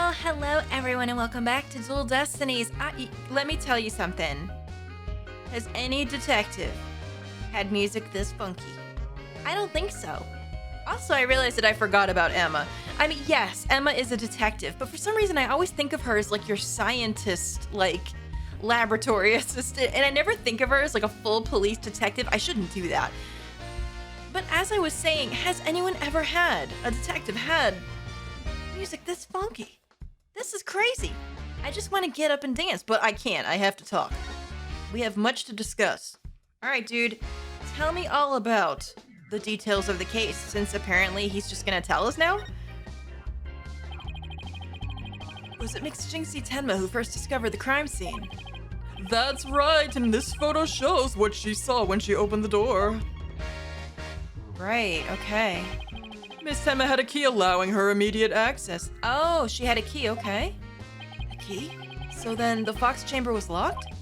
Well, hello everyone and welcome back to Dual Destinies. Let me tell you something. Has any detective had music this funky? I don't think so. Also, I realized that I forgot about Emma. I mean, yes, Emma is a detective, but for some reason I always think of her as like your scientist, like laboratory assistant, and I never think of her as like a full police detective. I shouldn't do that. But as I was saying, has anyone ever had a detective had music this funky? This is crazy. I just want to get up and dance, but I can't. I have to talk. We have much to discuss. All right, dude, tell me all about the details of the case, since apparently he's just gonna tell us now? Was it Mix Jinxy Tenma who first discovered the crime scene? That's right, and this photo shows what she saw when she opened the door. Right, okay. Miss Tenma had a key allowing her immediate access. Oh, she had a key, okay. A key? So then the Fox chamber was locked?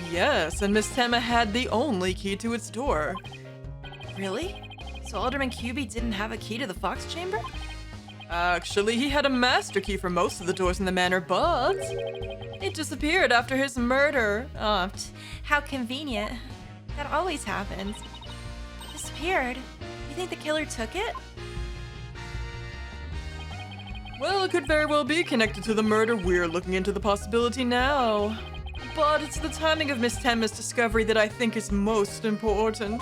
Yes, and Miss Tenma had the only key to its door. Really? So Alderman QB didn't have a key to the Fox chamber? Actually, he had a master key for most of the doors in the manor, but it disappeared after his murder. Oh, how convenient. That always happens. Disappeared? You think the killer took it? Well, it could very well be connected to the murder. We're looking into the possibility now. But it's the timing of Miss Tenma's discovery that I think is most important.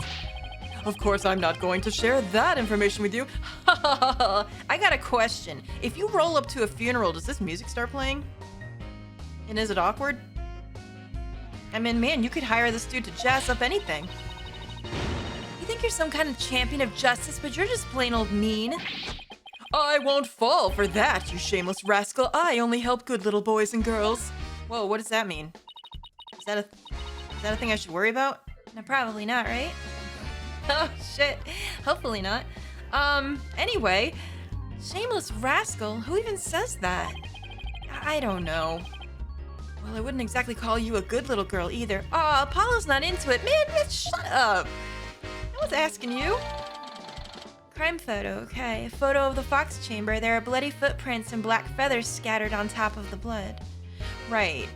Of course, I'm not going to share that information with you. I got a question. If you roll up to a funeral, does this music start playing? And is it awkward? I mean, man, you could hire this dude to jazz up anything. You think you're some kind of champion of justice, but you're just plain old mean. I won't fall for that, you shameless rascal. I only help good little boys and girls. Whoa, what does that mean? Is that a thing I should worry about? No, probably not, right? Oh, shit. Hopefully not. Anyway, shameless rascal? Who even says that? I don't know. Well, I wouldn't exactly call you a good little girl either. Aw, Apollo's not into it. Man, shut up. I was asking you. Crime photo, okay. A photo of the Fox chamber. There are bloody footprints and black feathers scattered on top of the blood. Right.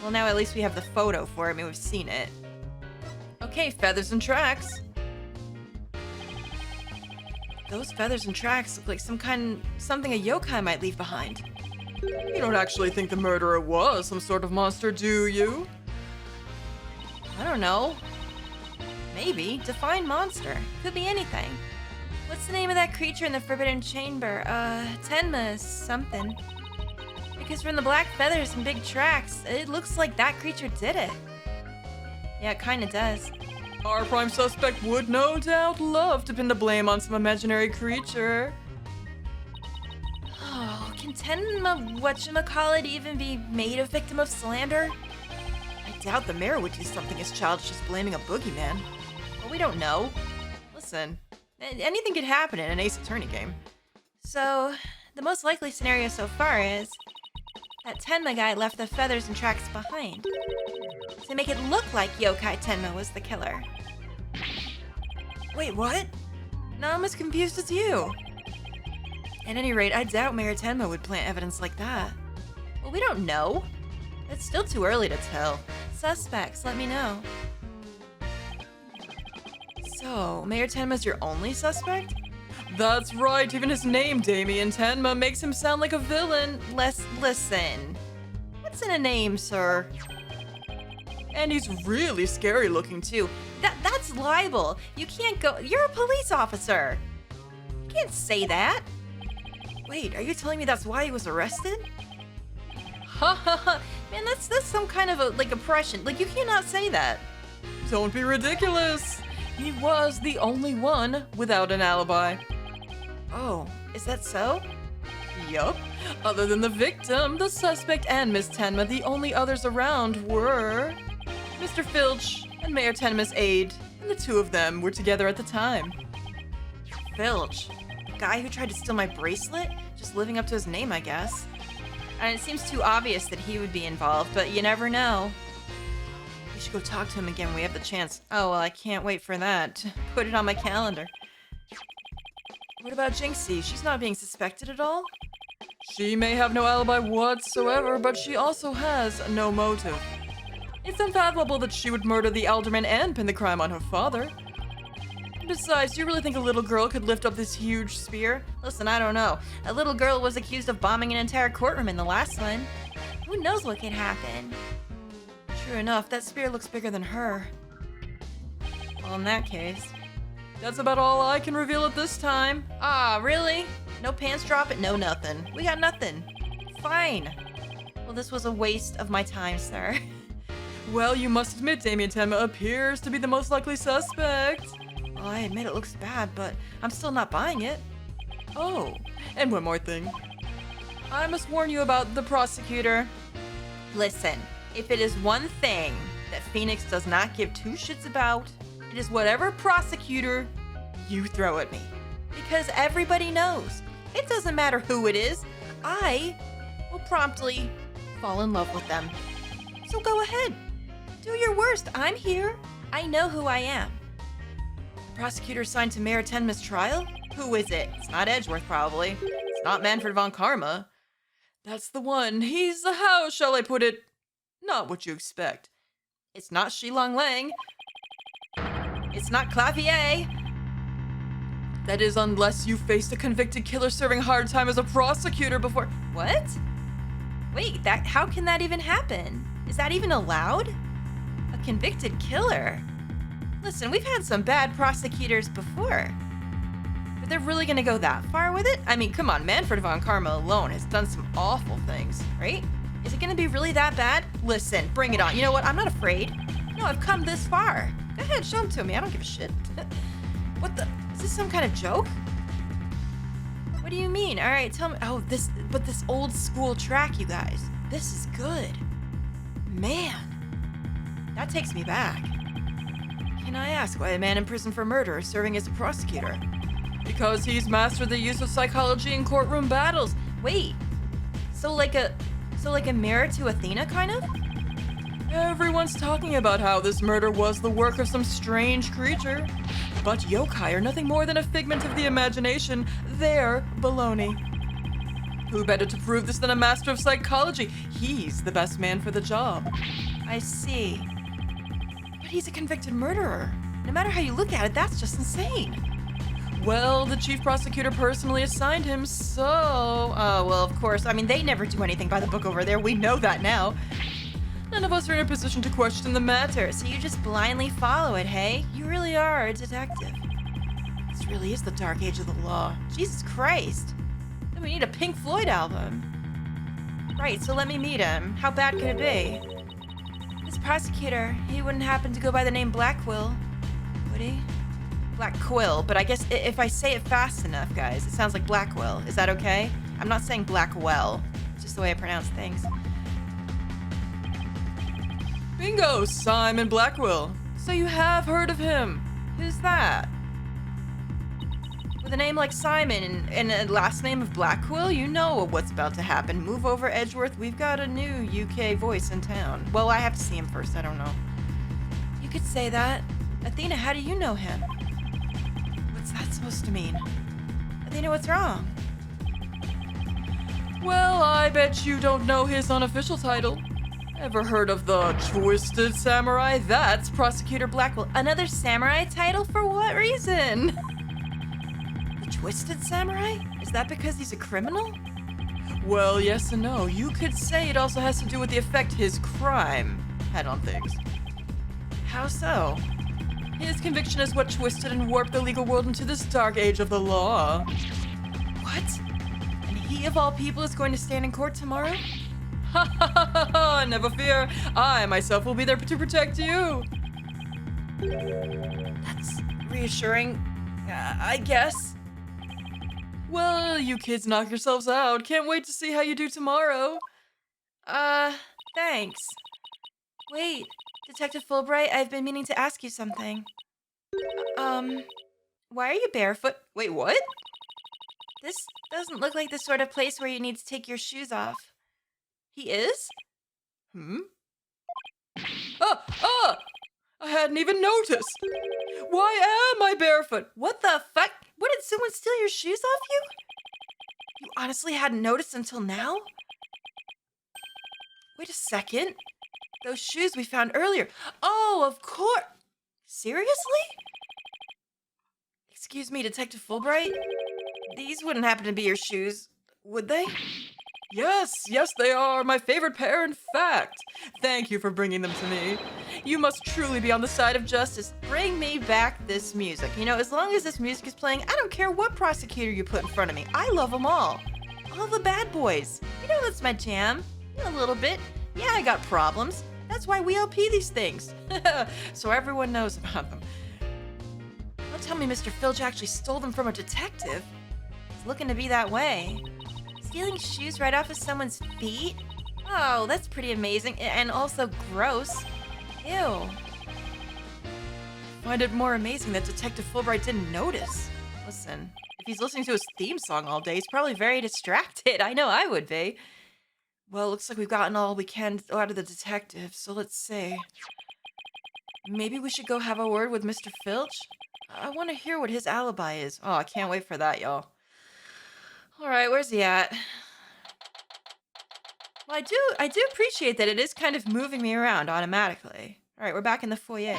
Well, now at least we have the photo for it. I mean, we've seen it. Okay, feathers and tracks. Those feathers and tracks look like something a yokai might leave behind. You don't actually think the murderer was some sort of monster, do you? I don't know. Maybe. Define monster. Could be anything. What's the name of that creature in the Forbidden Chamber? Tenma something. Because from the black feathers and big tracks, it looks like that creature did it. Yeah, it kinda does. Our prime suspect would no doubt love to pin the blame on some imaginary creature. Oh, can Tenma whatchamacallit even be made a victim of slander? I doubt the mayor would do something as childish as blaming a boogeyman. Well, we don't know. Listen, anything could happen in an Ace Attorney game. So, the most likely scenario so far is that Tenma guy left the feathers and tracks behind to make it look like Yokai Tenma was the killer. Wait, what? Now I'm as confused as you. At any rate, I doubt Mayor Tenma would plant evidence like that. Well, we don't know. It's still too early to tell. Suspects, let me know. So, Mayor Tenma's your only suspect? That's right, even his name, Damien Tenma, makes him sound like a villain. Listen. What's in a name, sir? And he's really scary looking too. That's libel. You can't go. You're a police officer. You can't say that. Wait, are you telling me that's why he was arrested? Ha ha ha. Man, that's some kind of oppression. Like, you cannot say that. Don't be ridiculous. He was the only one without an alibi. Oh, is that so? Yup. Other than the victim, the suspect, and Miss Tenma, the only others around were Mr. Filch and Mayor Tenma's aide, and the two of them were together at the time. Filch? The guy who tried to steal my bracelet? Just living up to his name, I guess. And it seems too obvious that he would be involved, but you never know. We should go talk to him again when we have the chance. Oh, well, I can't wait for that. Put it on my calendar. What about Jinxy? She's not being suspected at all? She may have no alibi whatsoever, but she also has no motive. It's unfathomable that she would murder the alderman and pin the crime on her father. Besides, do you really think a little girl could lift up this huge spear? Listen, I don't know. A little girl was accused of bombing an entire courtroom in the last one. Who knows what could happen? True enough, that spear looks bigger than her. Well, in that case, That's about all I can reveal at this time. ah, really? No pants dropping? No nothing. We got nothing. Fine. Well, this was a waste of my time, sir. Well, you must admit Damien Tenma appears to be the most likely suspect. Well, I admit it looks bad, but I'm still not buying it. Oh, and one more thing. I must warn you about the prosecutor. Listen, if it is one thing that Phoenix does not give two shits about, it is whatever prosecutor you throw at me. Because everybody knows, it doesn't matter who it is, I will promptly fall in love with them. So go ahead, do your worst. I'm here. I know who I am. The prosecutor assigned to Mayor Tenma's trial? Who is it? It's not Edgeworth, probably. It's not Manfred von Karma. That's the one. He's, how shall I put it, not what you expect. It's not Shilong Lang. It's not Clavier. That is, unless you faced a convicted killer serving hard time as a prosecutor before. What? Wait, how can that even happen? Is that even allowed? A convicted killer? Listen, we've had some bad prosecutors before. But they're really gonna go that far with it? I mean, come on, Manfred von Karma alone has done some awful things, right? Is it gonna be really that bad? Listen, bring it on. You know what? I'm not afraid. No, I've come this far. Go ahead, show them to me. I don't give a shit. What the? Is this some kind of joke? What do you mean? All right, tell me. Oh, this old school track, you guys. This is good. Man, that takes me back. Can I ask why a man in prison for murder is serving as a prosecutor? Because he's mastered the use of psychology in courtroom battles. Wait, so like a mirror to Athena, kind of? Everyone's talking about how this murder was the work of some strange creature. But yokai are nothing more than a figment of the imagination. They're baloney. Who better to prove this than a master of psychology? He's the best man for the job. I see. But he's a convicted murderer. No matter how you look at it, that's just insane. Well, the chief prosecutor personally assigned him, so... Oh, well, of course. I mean, they never do anything by the book over there. We know that now. None of us are in a position to question the matter. So you just blindly follow it, hey? You really are a detective. This really is the dark age of the law. Jesus Christ. Then we need a Pink Floyd album. Right, so let me meet him. How bad could it be? This prosecutor, he wouldn't happen to go by the name Blackquill, would he? Black Quill, but I guess if I say it fast enough, guys, it sounds like Blackwell. Is that okay? I'm not saying Blackwell. It's just the way I pronounce things. Bingo! Simon Blackwell. So you have heard of him. Who's that? With a name like Simon and a last name of Blackquill, you know what's about to happen. Move over, Edgeworth. We've got a new UK voice in town. Well, I have to see him first. I don't know. You could say that. Athena, how do you know him? What's that supposed to mean? Athena, what's wrong? Well, I bet you don't know his unofficial title. Ever heard of the Twisted Samurai? That's Prosecutor Blackwell. Another samurai title? For what reason? The Twisted Samurai? Is that because he's a criminal? Well, yes and no. You could say it also has to do with the effect his crime had on things. How so? His conviction is what twisted and warped the legal world into this dark age of the law. What? And he, of all people, is going to stand in court tomorrow? Ha ha ha ha! Never fear. I myself will be there to protect you. That's reassuring, I guess. Well, you kids knock yourselves out. Can't wait to see how you do tomorrow. Thanks. Wait, Detective Fulbright, I've been meaning to ask you something. Why are you barefoot? Wait, what? This doesn't look like the sort of place where you need to take your shoes off. He is? Ah! I hadn't even noticed. Why am I barefoot? What the fuck? What, did someone steal your shoes off you? You honestly hadn't noticed until now? Wait a second. Those shoes we found earlier. Oh, of course. Seriously? Excuse me, Detective Fulbright? These wouldn't happen to be your shoes, would they? Yes, they are my favorite pair, in fact. Thank you for bringing them to me. You must truly be on the side of justice. Bring me back this music. You know, as long as this music is playing, I don't care what prosecutor you put in front of me. I love them all. All the bad boys. You know that's my jam. A little bit. Yeah, I got problems. That's why we LP these things. So everyone knows about them. Don't tell me Mr. Filch actually stole them from a detective. It's looking to be that way. Stealing shoes right off of someone's feet? Oh, that's pretty amazing. And also gross. Ew. I find it more amazing that Detective Fulbright didn't notice. Listen, if he's listening to his theme song all day, he's probably very distracted. I know I would be. Well, looks like we've gotten all we can out of the detective, so let's see. Maybe we should go have a word with Mr. Filch? I want to hear what his alibi is. Oh, I can't wait for that, y'all. All right, where's he at? Well, I do appreciate that it is kind of moving me around automatically. All right, we're back in the foyer.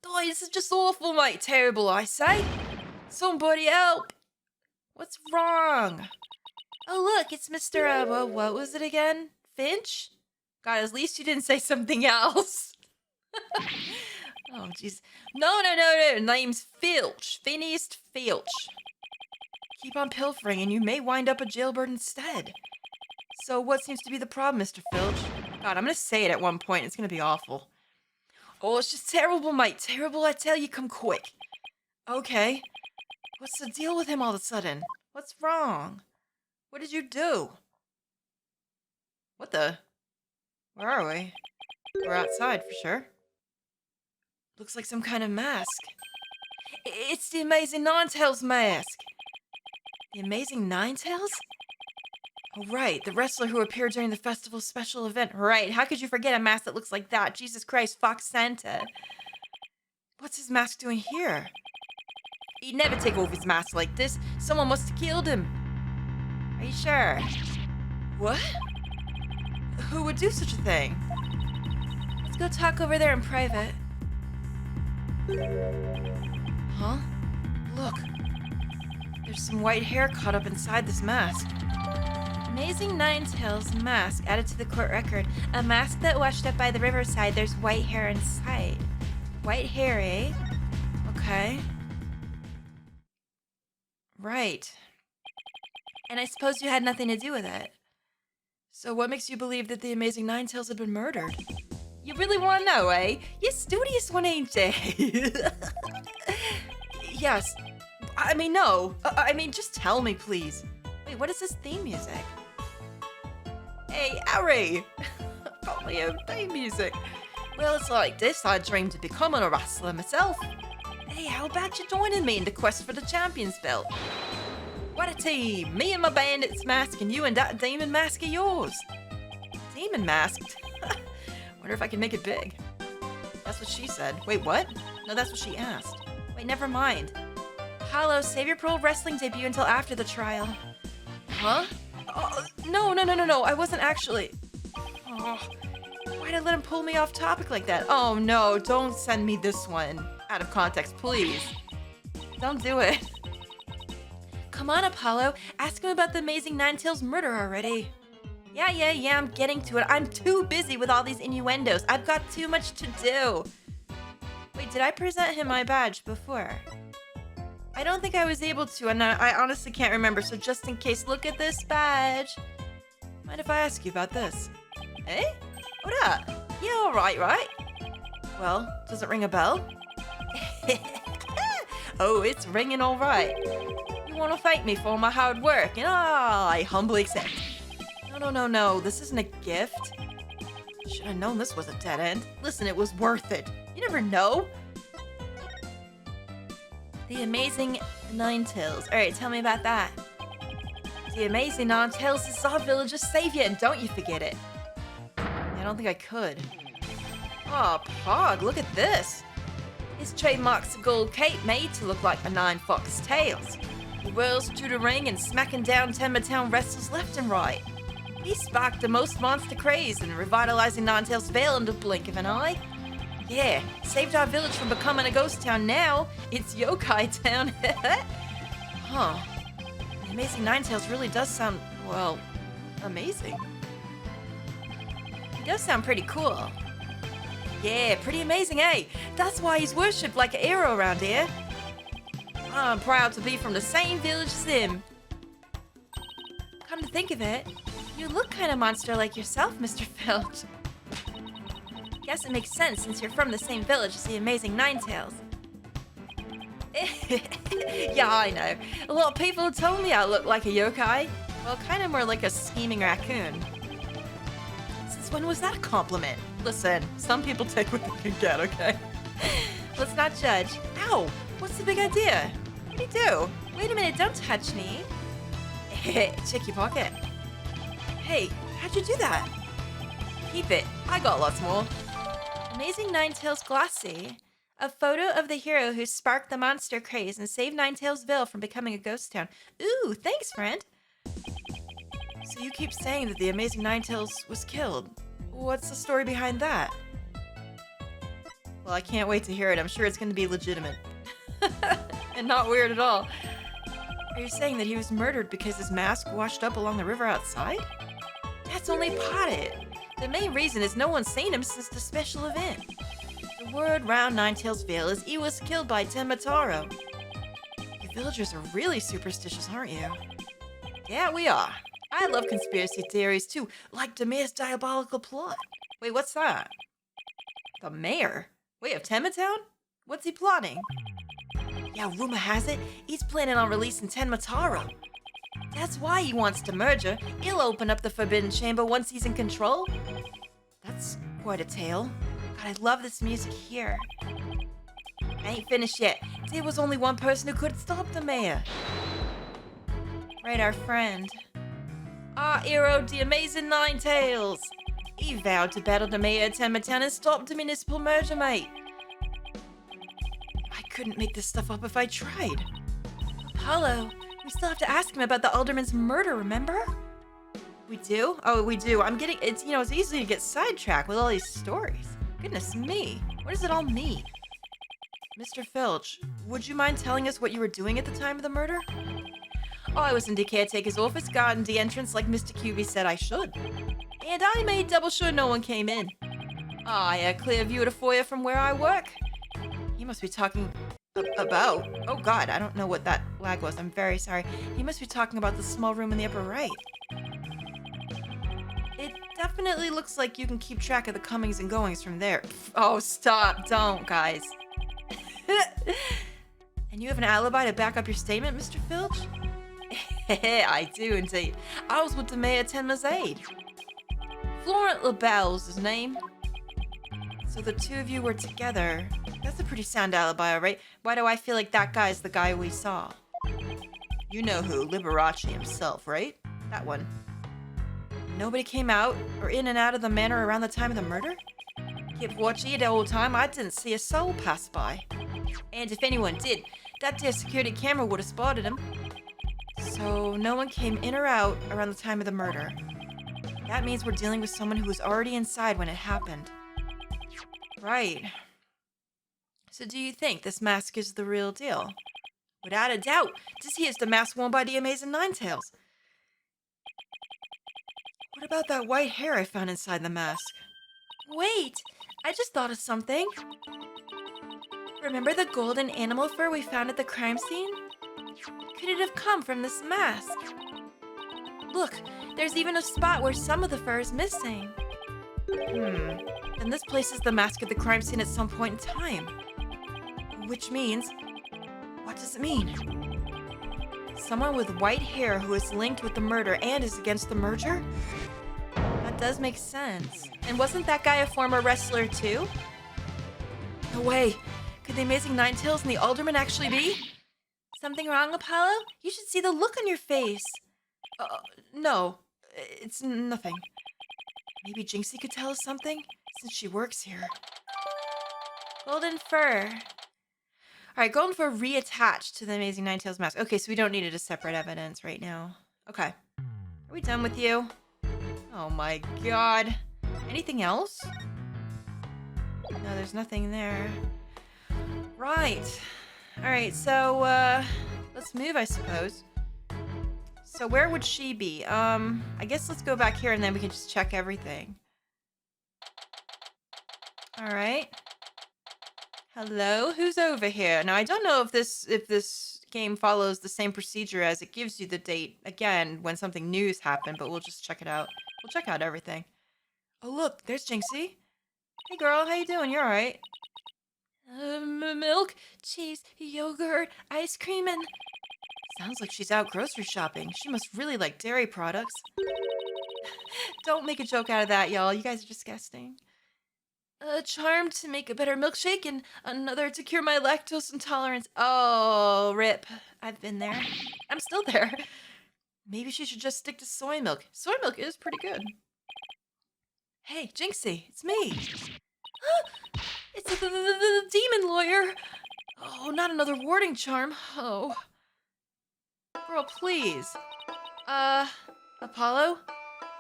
Oh, this is just awful, mate. Terrible, I say. Somebody help. What's wrong? Oh, look, it's Mr. What was it again? Finch? God, at least you didn't say something else. Oh, jeez. No. Name's Filch. Phineas Filch. Keep on pilfering and you may wind up a jailbird instead. So what seems to be the problem, Mr. Filch? God, I'm gonna say it at one point. It's gonna be awful. Oh, it's just terrible, mate. Terrible, I tell you, come quick. Okay. What's the deal with him all of a sudden? What's wrong? What did you do? What the? Where are we? We're outside for sure. Looks like some kind of mask. It's the Amazing Ninetales mask. The Amazing Ninetales? Oh, right. The wrestler who appeared during the festival's special event. Right. How could you forget a mask that looks like that? Jesus Christ, Fox Santa. What's his mask doing here? He'd never take off his mask like this. Someone must have killed him. Are you sure? What? Who would do such a thing? Let's go talk over there in private. Huh? Look. There's some white hair caught up inside this mask. Amazing Ninetales mask added to the court record. A mask that washed up by the riverside. There's white hair inside. White hair, eh? Okay. Right. And I suppose you had nothing to do with it. So what makes you believe that the Amazing Ninetales had been murdered? You really want to know, eh? You studious one, ain't you? Yes. I mean, no. I mean, just tell me, please. Wait, what is this theme music? Hey, Harry! Got my own theme music. Well, it's like this. I dreamed of becoming a wrestler myself. Hey, how about you joining me in the quest for the champion's belt? What a team! Me and my bandit's mask and you and that demon mask of yours. Demon masked? Wonder if I can make it big. That's what she said. Wait, what? No, that's what she asked. Wait, never mind. Apollo, save your pro wrestling debut until after the trial. Huh? Oh, no. I wasn't actually. Oh, why'd I let him pull me off topic like that? Oh no, don't send me this one. Out of context, please. Don't do it. Come on, Apollo. Ask him about the Amazing Ninetales murder already. Yeah, I'm getting to it. I'm too busy with all these innuendos. I've got too much to do. Wait, did I present him my badge before? I don't think I was able to, and I honestly can't remember, so just in case, look at this badge. Mind if I ask you about this? Eh? What up? Yeah, all right? Well, does it ring a bell? Oh, it's ringing all right. You want to thank me for my hard work, and I humbly accept. No, this isn't a gift. Should have known this was a dead end. Listen, it was worth it. You never know. The Amazing Ninetales. Alright, tell me about that. The Amazing Ninetales is our village's savior, and don't you forget it. I don't think I could. Oh, Pog, look at this. His trademark's a gold cape made to look like a 9 fox tails. whirls through the ring and smacking down Tamataro wrestlers left and right. He sparked the most monster craze and revitalizing Ninetales Vale in the blink of an eye. Yeah, saved our village from becoming a ghost town. Now it's yokai town. Huh. The Amazing Ninetales really does sound, well, amazing. He does sound pretty cool. Yeah, pretty amazing, eh? That's why he's worshipped like a hero around here. I'm proud to be from the same village as him. Come to think of it, you look kind of monster like yourself, Mr. Filch. Guess it makes sense since you're from the same village as the Amazing Ninetales. Yeah, I know. A lot of people told me I look like a yokai. Well, kind of more like a scheming raccoon. Since when was that a compliment? Listen, some people take what they can get, okay? Let's not judge. Ow! What's the big idea? What'd he do? Wait a minute, don't touch me. Check your pocket. Hey, how'd you do that? Keep it. I got lots more. Amazing Ninetales Glossy. A photo of the hero who sparked the monster craze and saved Ninetales Vale from becoming a ghost town. Ooh, thanks, friend. So you keep saying that the Amazing Ninetales was killed. What's the story behind that? Well, I can't wait to hear it. I'm sure it's going to be legitimate. And not weird at all. Are you saying that he was murdered because his mask washed up along the river outside? That's only part of it. The main reason is no one's seen him since the special event. The word round Ninetales Vale is he was killed by Tamataro. You villagers are really superstitious, aren't you? Yeah, we are. I love conspiracy theories too, like the mayor's diabolical plot. Wait, what's that? The mayor? Wait, of Tamataro? What's he plotting? Yeah, rumor has it, he's planning on releasing Tamataro. That's why he wants to merge her. He'll open up the Forbidden Chamber once he's in control. That's quite a tale. God, I love this music here. I ain't finished yet. There was only one person who could stop the mayor. Right, our friend. Our hero, the Amazing Ninetales. He vowed to battle the mayor at Tamataro and stop the municipal merger, mate. I couldn't make this stuff up if I tried. Apollo, we still have to ask him about the alderman's murder, remember? We do? Oh, we do. It's easy to get sidetracked with all these stories. Goodness me, what does it all mean? Mr. Filch, would you mind telling us what you were doing at the time of the murder? Oh, I was in the caretaker's office guarding the entrance like Mr. QB said I should. And I made double sure no one came in. I had a clear view of the foyer from where I work. He must be talking about... Oh god, I don't know what that lag was. I'm very sorry. He must be talking about the small room in the upper right. It definitely looks like you can keep track of the comings and goings from there. Oh, stop. Don't, guys. And you have an alibi to back up your statement, Mr. Filch? I do indeed. I was with the mayor Tenma's aide. Florent LaBelle's his name. So the two of you were together. That's a pretty sound alibi, right? Why do I feel like that guy's the guy we saw? You know who, Liberace himself, right? That one. Nobody came out or in and out of the manor around the time of the murder? Kept watching it the whole time. I didn't see a soul pass by. And if anyone did, that there security camera would have spotted him. So no one came in or out around the time of the murder. That means we're dealing with someone who was already inside when it happened. Right. So do you think this mask is the real deal? Without a doubt, this here's the mask worn by the Amazing Ninetales. What about that white hair I found inside the mask? Wait, I just thought of something. Remember the golden animal fur we found at the crime scene? Could it have come from this mask? Look, there's even a spot where some of the fur is missing. Then this places the mask at the crime scene at some point in time. Which means... What does it mean? Someone with white hair who is linked with the murder and is against the merger? That does make sense. And wasn't that guy a former wrestler too? No way. Could the Amazing Ninetales and the Alderman actually be? Something wrong, Apollo? You should see the look on your face. No. It's nothing. Maybe Jinxy could tell us something, since she works here. Golden fur. All right, going for reattached to the Amazing Ninetales mask. Okay, so we don't need it as separate evidence right now. Okay. Are we done with you? Oh my god. Anything else? No, there's nothing there. Right. All right, so let's move, I suppose. So where would she be? I guess let's go back here and then we can just check everything. All right. Hello, who's over here? Now I don't know if this game follows the same procedure as it gives you the date again when something new's happened, but we'll just check it out. We'll check out everything. Oh look, there's Jinxy. Hey girl, how you doing? You all right? Milk, cheese, yogurt, ice cream, and sounds like she's out grocery shopping. She must really like dairy products. Don't make a joke out of that, y'all. You guys are disgusting. A charm to make a better milkshake and another to cure my lactose intolerance. Oh, rip. I've been there. I'm still there. Maybe she should just stick to soy milk. Soy milk is pretty good. Hey, Jinxy, it's me. It's the demon lawyer. Oh, not another warding charm. Oh. Girl, please. Apollo?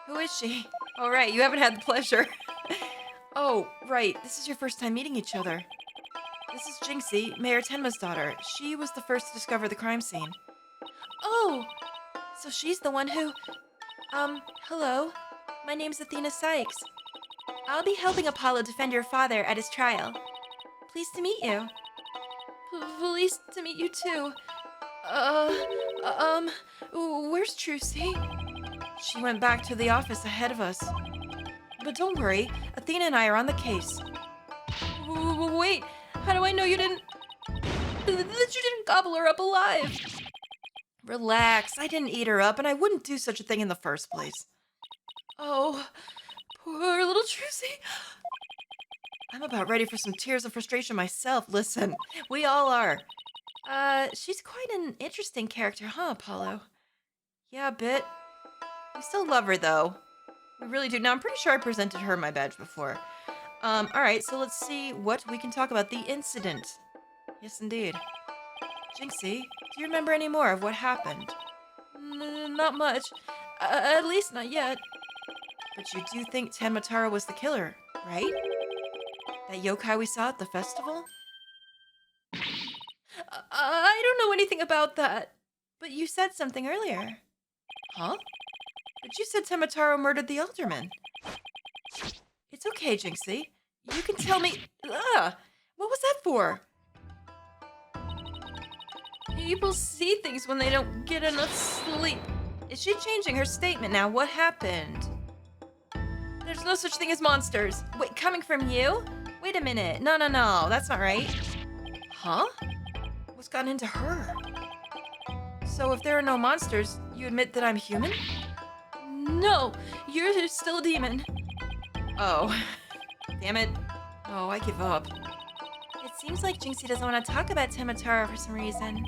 Who is she? Oh, right, you haven't had the pleasure. Oh, right, this is your first time meeting each other. This is Jinxy, Mayor Tenma's daughter. She was the first to discover the crime scene. Oh, so she's the one who... hello. My name's Athena Sykes. I'll be helping Apollo defend your father at his trial. Pleased to meet you. Pleased to meet you too. Where's Trucy? She went back to the office ahead of us. But don't worry, Athena and I are on the case. Wait, how do I know you didn't... that you didn't gobble her up alive? Relax, I didn't eat her up, and I wouldn't do such a thing in the first place. Oh, poor little Trucy. I'm about ready for some tears of frustration myself. Listen, we all are. She's quite an interesting character, huh, Apollo? Yeah, a bit. We still love her, though. We really do. Now, I'm pretty sure I presented her my badge before. Alright, so let's see what we can talk about. The incident. Yes, indeed. Jinxy, do you remember any more of what happened? Not much. At least not yet. But you do think Tamataro was the killer, right? That yokai we saw at the festival? I don't know anything about that. But you said something earlier. Huh? But you said Tamataro murdered the alderman. It's okay, Jinxy. You can tell me... Ugh! What was that for? People see things when they don't get enough sleep. Is she changing her statement now? What happened? There's no such thing as monsters. Wait, coming from you? Wait a minute. No, that's not right. Huh? What's gotten into her? So if there are no monsters, you admit that I'm human? No, you're still a demon. Oh, damn it. Oh, I give up. It seems like Jinxy doesn't want to talk about Tamataro for some reason.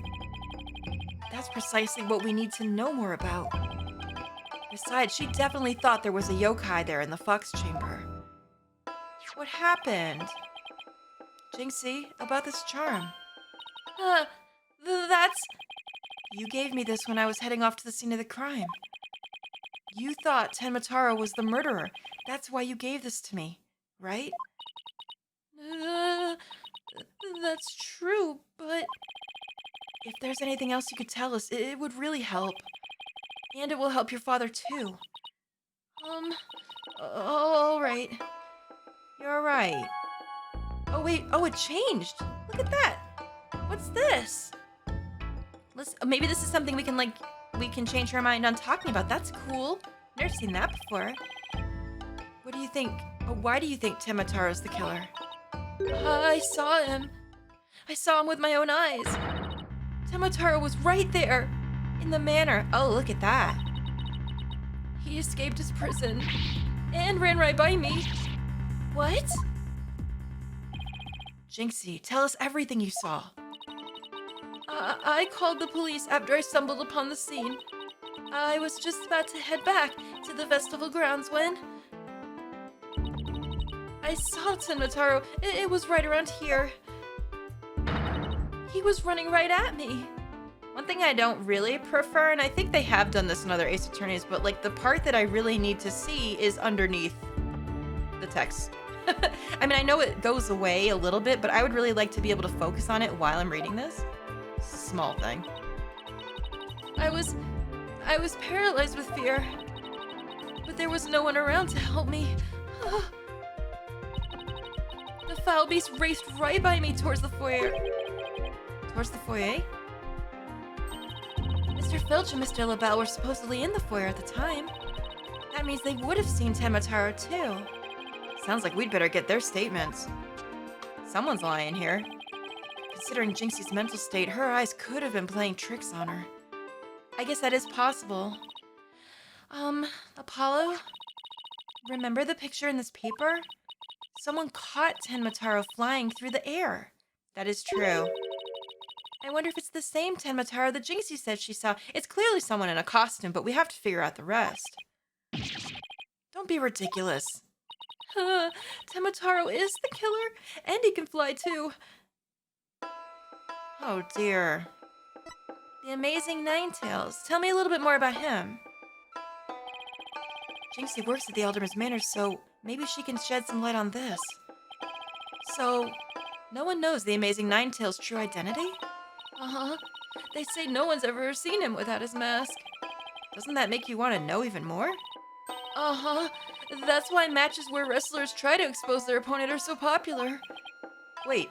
That's precisely what we need to know more about. Besides, she definitely thought there was a yokai there in the fox chamber. What happened? Jinxy, about this charm. That's... You gave me this when I was heading off to the scene of the crime. You thought Tamataro was the murderer. That's why you gave this to me, right? That's true, but... If there's anything else you could tell us, it would really help. And it will help your father, too. All right. You're right. Oh, wait. Oh, it changed. Look at that. What's this? Maybe this is something we can change her mind on talking about. That's cool. Never seen that before. What do you think? Why do you think Tamataro's the killer? I saw him. I saw him with my own eyes. Tamataro was right there, in the manor. Oh, look at that. He escaped his prison and ran right by me. What? Jinxy, tell us everything you saw. I called the police after I stumbled upon the scene. I was just about to head back to the festival grounds when... I saw Tamataro. It was right around here. He was running right at me. One thing I don't really prefer, and I think they have done this in other Ace Attorneys, but like the part that I really need to see is underneath the text. I mean, I know it goes away a little bit, but I would really like to be able to focus on it while I'm reading this. Small thing. I was paralyzed with fear, but there was no one around to help me. The foul beast raced right by me towards the foyer. Towards the foyer? Mr. Filch and Mr. LaBelle were supposedly in the foyer at the time. That means they would have seen Tamataro too. Sounds like we'd better get their statements. Someone's lying here. Considering Jinxie's mental state, her eyes could have been playing tricks on her. I guess that is possible. Apollo? Remember the picture in this paper? Someone caught Tamataro flying through the air. That is true. I wonder if it's the same Tamataro that Jinxie said she saw. It's clearly someone in a costume, but we have to figure out the rest. Don't be ridiculous. Tamataro is the killer, and he can fly too. Oh dear. The amazing Ninetales. Tell me a little bit more about him. Jinxie works at the Alderman's Manor, so maybe she can shed some light on this. So, no one knows the amazing Ninetales' true identity? Uh-huh. They say no one's ever seen him without his mask. Doesn't that make you want to know even more? Uh-huh. That's why matches where wrestlers try to expose their opponent are so popular. Wait,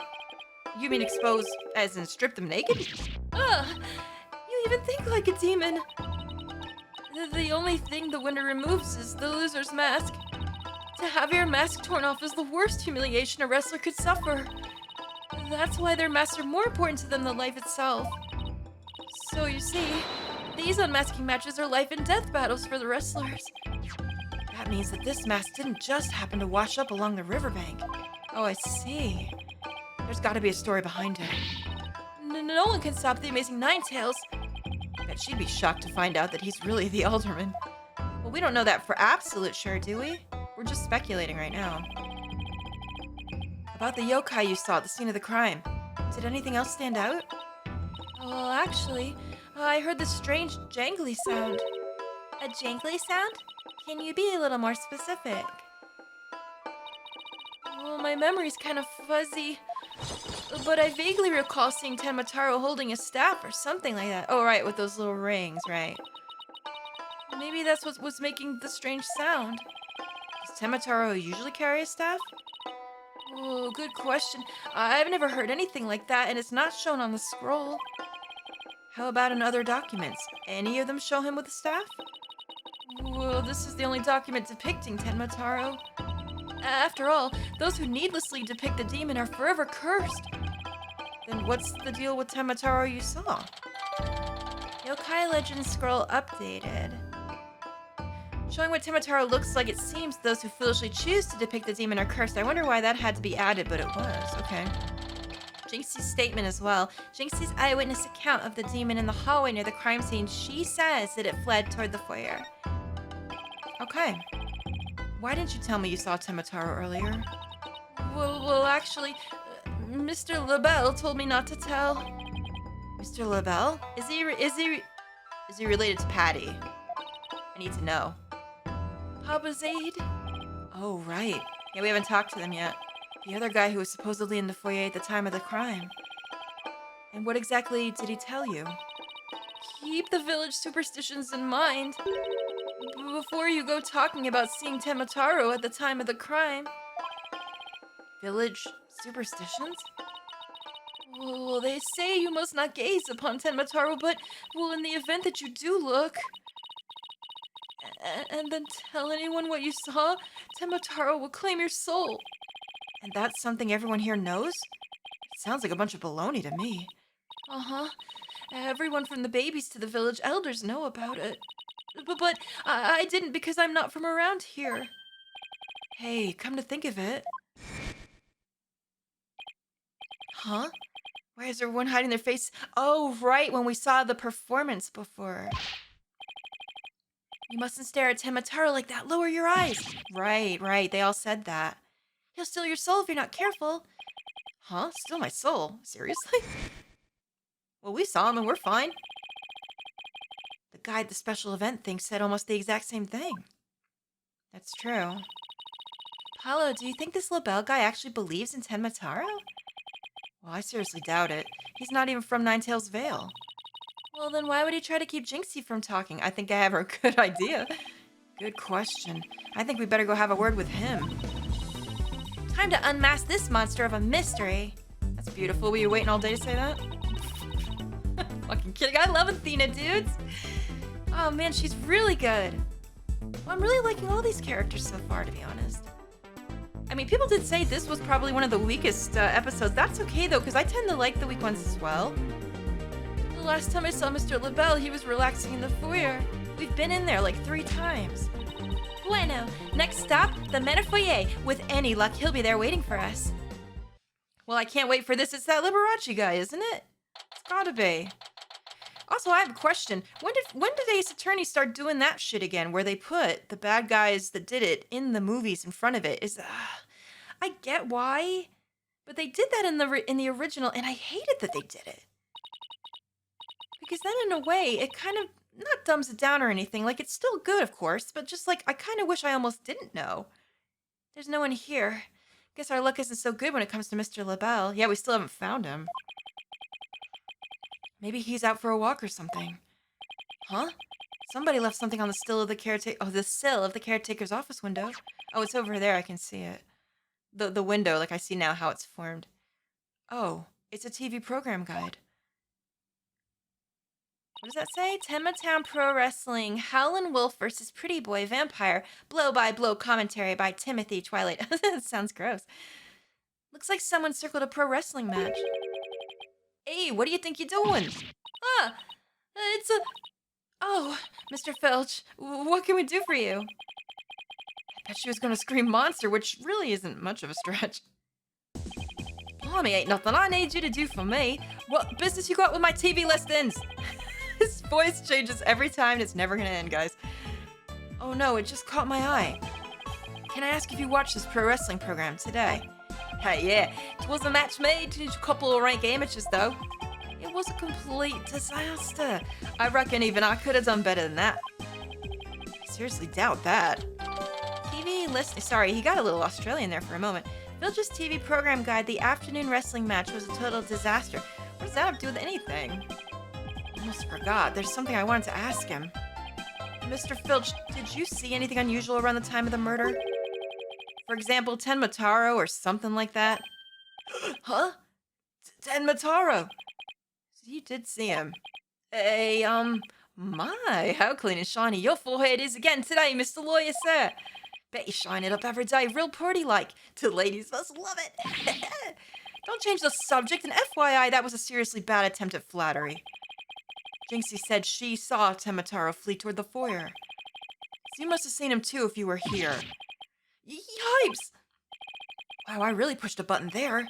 you mean expose as in strip them naked? Ugh! You even think like a demon! The only thing the winner removes is the loser's mask. To have your mask torn off is the worst humiliation a wrestler could suffer. That's why their masks are more important to them than life itself. So you see, these unmasking matches are life and death battles for the wrestlers. That means that this mask didn't just happen to wash up along the riverbank. Oh, I see. There's gotta be a story behind it. No one can stop the amazing Ninetales. I bet she'd be shocked to find out that he's really the Alderman. Well, we don't know that for absolute sure, do we? We're just speculating right now. About the yokai you saw at the scene of the crime. Did anything else stand out? Well, actually, I heard this strange jangly sound. A jangly sound? Can you be a little more specific? Well, my memory's kind of fuzzy, but I vaguely recall seeing Tamataro holding a staff or something like that. Oh, right, with those little rings, right. Maybe that's what was making the strange sound. Does Tamataro usually carry a staff? Oh, good question. I've never heard anything like that, and it's not shown on the scroll. How about in other documents? Any of them show him with a staff? Well, this is the only document depicting Tamataro. After all, those who needlessly depict the demon are forever cursed. Then what's the deal with Tamataro you saw? Yokai Legend Scroll updated. Showing what Tamataro looks like, it seems those who foolishly choose to depict the demon are cursed. I wonder why that had to be added, but it was. Okay. Jinxie's statement as well. Jinxie's eyewitness account of the demon in the hallway near the crime scene. She says that it fled toward the foyer. Okay. Why didn't you tell me you saw Tamataro earlier? Well, actually, Mr. LaBelle told me not to tell. Mr. LaBelle? Is he related to Patty? I need to know. Papa Zaid? Oh, right. Yeah, we haven't talked to them yet. The other guy who was supposedly in the foyer at the time of the crime. And what exactly did he tell you? Keep the village superstitions in mind before you go talking about seeing Tamataro at the time of the crime. Village superstitions? Well, they say you must not gaze upon Tamataro, but, well, in the event that you do look, and then tell anyone what you saw, Tamataro will claim your soul. And that's something everyone here knows? It sounds like a bunch of baloney to me. Uh-huh. Everyone from the babies to the village elders know about it. But I didn't because I'm not from around here. Hey, come to think of it. Huh? Why is everyone hiding their face? Oh, right, when we saw the performance before. You mustn't stare at Tamataro like that. Lower your eyes. Right. They all said that. He'll steal your soul if you're not careful. Huh? Steal my soul? Seriously? Well, we saw him and we're fine. The guy at the special event thing said almost the exact same thing. That's true. Paolo, do you think this LaBelle guy actually believes in Tamataro? Well, I seriously doubt it. He's not even from Ninetails Vale. Well, then why would he try to keep Jinxy from talking? I think I have a good idea. Good question. I think we better go have a word with him. Time to unmask this monster of a mystery. That's beautiful. Were you waiting all day to say that? Fucking kidding. I love Athena, dudes. Oh man, she's really good. Well, I'm really liking all these characters so far, to be honest. I mean, people did say this was probably one of the weakest episodes. That's okay, though, because I tend to like the weak ones as well. The last time I saw Mr. LaBelle, he was relaxing in the foyer. We've been in there like 3 times. Bueno, next stop, the Meta Foyer. With any luck, he'll be there waiting for us. Well, I can't wait for this. It's that Liberace guy, isn't it? It's gotta be. Also, I have a question. When did Ace Attorney start doing that shit again, where they put the bad guys that did it in the movies in front of it? I get why, but they did that in the original, and I hated that they did it. Because then, in a way, it kind of not dumbs it down or anything. Like, it's still good, of course, but just like I kind of wish I almost didn't know. There's no one here. Guess our luck isn't so good when it comes to Mr. LaBelle. Yeah, we still haven't found him. Maybe he's out for a walk or something. Huh? Somebody left something on the sill of the caretaker's office window. Oh, it's over there. I can see it. The window, like I see now how it's formed. Oh, it's a TV program guide. What does that say? Tenma Town Pro Wrestling. Howlin' Wolf versus Pretty Boy Vampire. Blow-by-blow commentary by Timothy Twilight. That sounds gross. Looks like someone circled a pro wrestling match. Hey, what do you think you're doing? It's a... Oh, Mr. Filch, what can we do for you? I bet she was gonna scream monster, which really isn't much of a stretch. Blimey, ain't nothing I need you to do for me. What business you got with my TV listings? His voice changes every time and it's never gonna end, guys. Oh no, it just caught my eye. Can I ask if you watched this pro wrestling program today? Hey, yeah, it was a match made to a couple of rank amateurs, though. It was a complete disaster. I reckon even I could have done better than that. I seriously doubt that. TV list. Sorry, he got a little Australian there for a moment. Filch's TV program guide, the afternoon wrestling match, was a total disaster. What does that have to do with anything? Almost forgot. There's something I wanted to ask him. Mr. Filch, did you see anything unusual around the time of the murder? For example, Tamataro or something like that? Huh? Tamataro! You did see him. Hey, my, how clean and shiny your forehead is again today, Mr. Lawyer, sir. Bet you shine it up every day, real pretty-like. The ladies must love it. Don't change the subject, and FYI, that was a seriously bad attempt at flattery. Jinxy said she saw Tamataro flee toward the foyer. So you must have seen him too if you were here. Yipes! Wow, I really pushed a button there.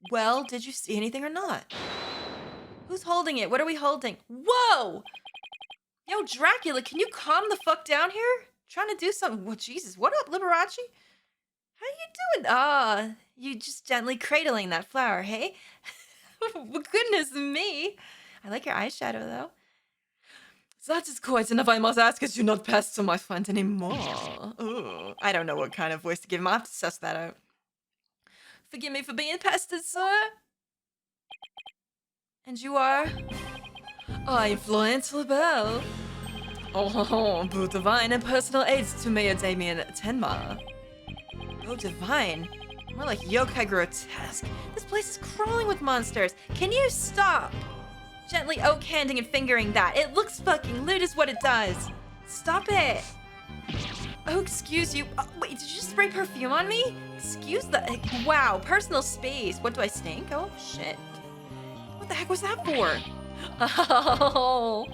Well, did you see anything or not? Who's holding it? What are we holding? Whoa! Yo, Dracula, can you calm the fuck down here? Trying to do something. Well, Jesus, what up, Liberace? How you doing? You just gently cradling that flower, hey? Goodness me. I like your eyeshadow, though. That is quite enough, I must ask, as you not pester my friend anymore. Ooh, I don't know what kind of voice to give him. I'll have to suss that out. Forgive me for being pestered, sir. And you are? I am Florence LaBelle. Oh, both divine and personal aids to Mayor Damien Tenma. Oh, divine. More like yokai grotesque. This place is crawling with monsters. Can you stop? Gently oak-handing and fingering that. It looks fucking lewd is what it does. Stop it. Oh, excuse you. Oh, wait, did you just spray perfume on me? Excuse the... Wow, personal space. What, do I stink? Oh, shit. What the heck was that for? Oh,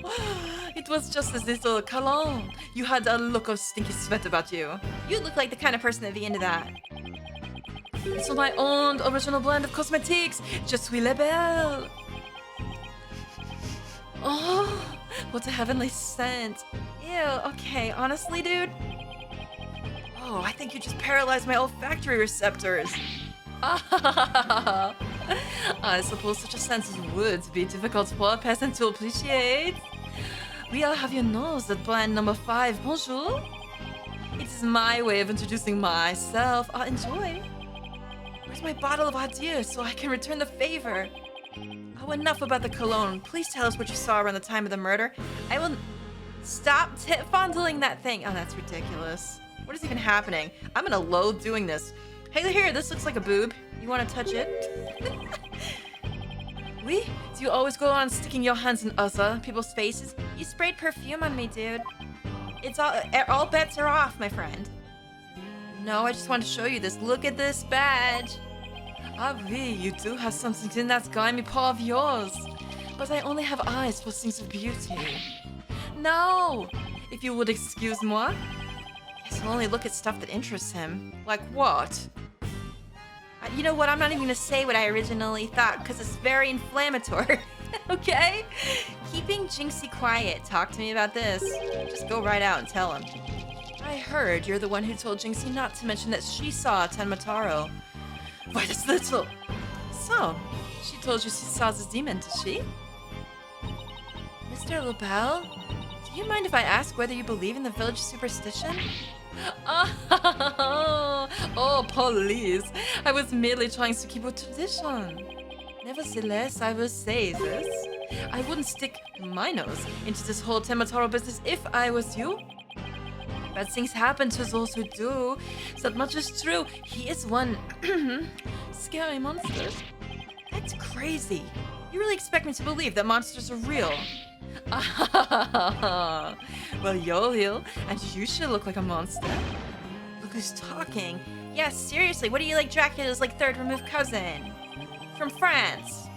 it was just a little cologne. You had a look of stinky sweat about you. You look like the kind of person that'd be into that. It's my own original blend of cosmetics. Je suis la belle. Oh, what a heavenly scent. Ew, okay, honestly, dude. Oh, I think you just paralyzed my olfactory receptors. Ah, I suppose such a sentence would be difficult for a peasant to appreciate. We all have your nose at blind number 5, bonjour. It is my way of introducing myself. Enjoy. Where's my bottle of adieu so I can return the favor? Oh, enough about the cologne. Please tell us what you saw around the time of the murder. I will... Stop fondling that thing. Oh, that's ridiculous. What is even happening? I'm gonna loathe doing this. Hey, here, this looks like a boob. You wanna touch it? Oui? Do you always go on sticking your hands in other people's faces? You sprayed perfume on me, dude. It's all bets are off, my friend. No, I just want to show you this. Look at this badge. Ah, oui, you do have something in that grimy paw of yours. But I only have eyes for things of beauty. No! If you would excuse moi. Yes, he'll only look at stuff that interests him. Like what? You know what? I'm not even gonna say what I originally thought because it's very inflammatory. Okay? Keeping Jinxy quiet. Talk to me about this. Just go right out and tell him. I heard you're the one who told Jinxy not to mention that she saw Tamataro. Why, that's little. So, she told you she saw this demon, did she? Mr. LaBelle, do you mind if I ask whether you believe in the village superstition? Oh, please. I was merely trying to keep a tradition. Nevertheless, I will say this. I wouldn't stick my nose into this whole Tamataro business if I was you. Bad things happen to those who do. That much is true. He is one scary monster. That's crazy. You really expect me to believe that monsters are real? Well, you're real, and you should look like a monster. Look who's talking. Yeah, seriously, what do you like Dracula's like third removed cousin? From France.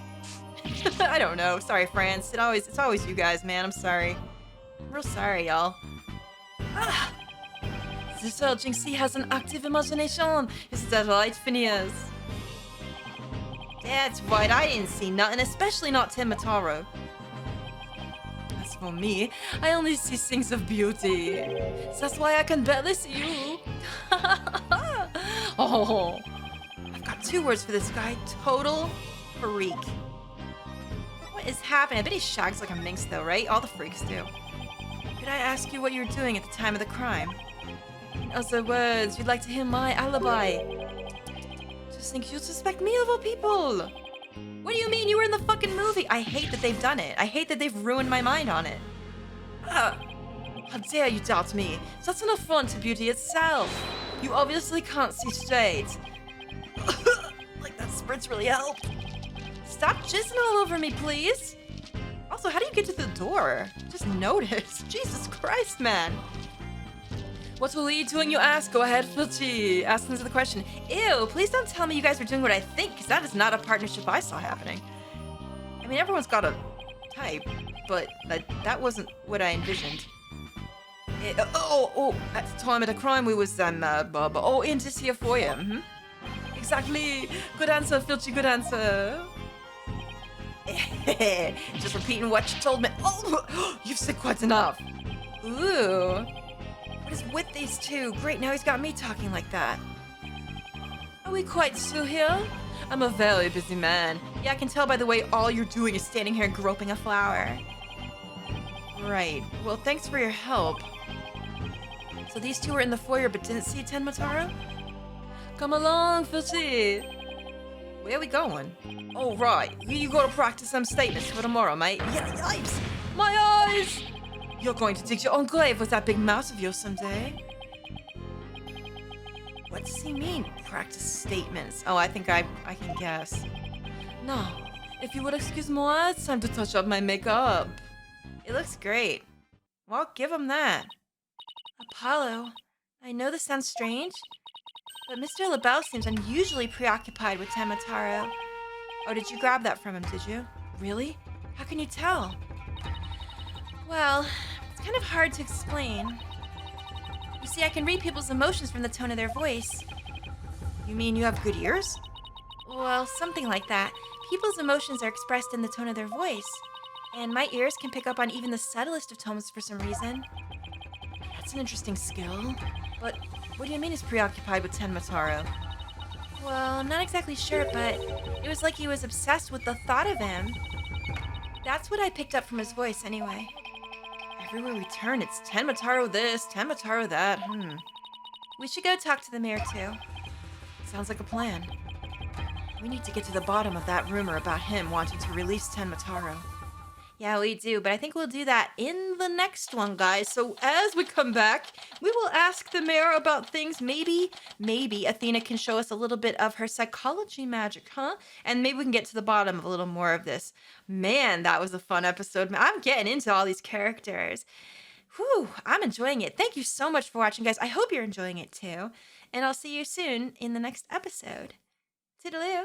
I don't know. Sorry, France. It's always you guys, man. I'm sorry. I'm real sorry, y'all. This girl Jinxy has an active imagination. Is that right, Phineas? That's right. I didn't see nothing, especially not Tamataro. As for me, I only see things of beauty. That's why I can barely see you. Oh, I've got 2 words for this guy. Total freak. What is happening? I bet he shags like a minx though, right? All the freaks do. Could I ask you what you were doing at the time of the crime? In other words, you'd like to hear my alibi. Just think you'd suspect me of all people. What do you mean you were in the fucking movie? I hate that they've done it. I hate that they've ruined my mind on it. How dare you doubt me? That's an affront to beauty itself. You obviously can't see straight. Like that spritz really helped. Stop jizzing all over me, please. Also, how do you get to the door? Just notice. Jesus Christ, man. What were you doing, you ask? Go ahead, Filchy. Ask them the question. Ew, please don't tell me you guys were doing what I think, because that is not a partnership I saw happening. I mean, everyone's got a type, but that wasn't what I envisioned. At the time of the crime, we was, in this here for you. Exactly. Good answer, Filchy, good answer. Just repeating what you told me. Oh, you've said quite enough. Ooh. What is with these two? Great, now he's got me talking like that. Are we quite through here? I'm a very busy man. Yeah, I can tell by the way all you're doing is standing here groping a flower. Right. Well, thanks for your help. So these two were in the foyer but didn't see Tamataro? Come along, Filchy. Where are we going? Oh, right. You got to practice some statements for tomorrow, mate. Yeah, yipes! My eyes! You're going to dig your own grave with that big mouth of yours someday. What does he mean, practice statements? Oh, I think I can guess. No, if you would excuse me, it's time to touch up my makeup. It looks great. Well, give him that. Apollo, I know this sounds strange, but Mr. LaBelle seems unusually preoccupied with Tamataro. Oh, did you grab that from him, did you? Really? How can you tell? Well, it's kind of hard to explain. You see, I can read people's emotions from the tone of their voice. You mean you have good ears? Well, something like that. People's emotions are expressed in the tone of their voice. And my ears can pick up on even the subtlest of tones for some reason. That's an interesting skill. But what do you mean he's preoccupied with Tamataro? Well, I'm not exactly sure, but it was like he was obsessed with the thought of him. That's what I picked up from his voice, anyway. Everywhere we turn, it's Tamataro this, Tamataro that. We should go talk to the mayor, too. Sounds like a plan. We need to get to the bottom of that rumor about him wanting to release Tamataro. Yeah, we do, but I think we'll do that in the next one, guys. So as we come back, we will ask the mayor about things. Maybe Athena can show us a little bit of her psychology magic, huh? And maybe we can get to the bottom of a little more of this. Man, that was a fun episode. I'm getting into all these characters. Whew, I'm enjoying it. Thank you so much for watching, guys. I hope you're enjoying it too. And I'll see you soon in the next episode. Toodaloo.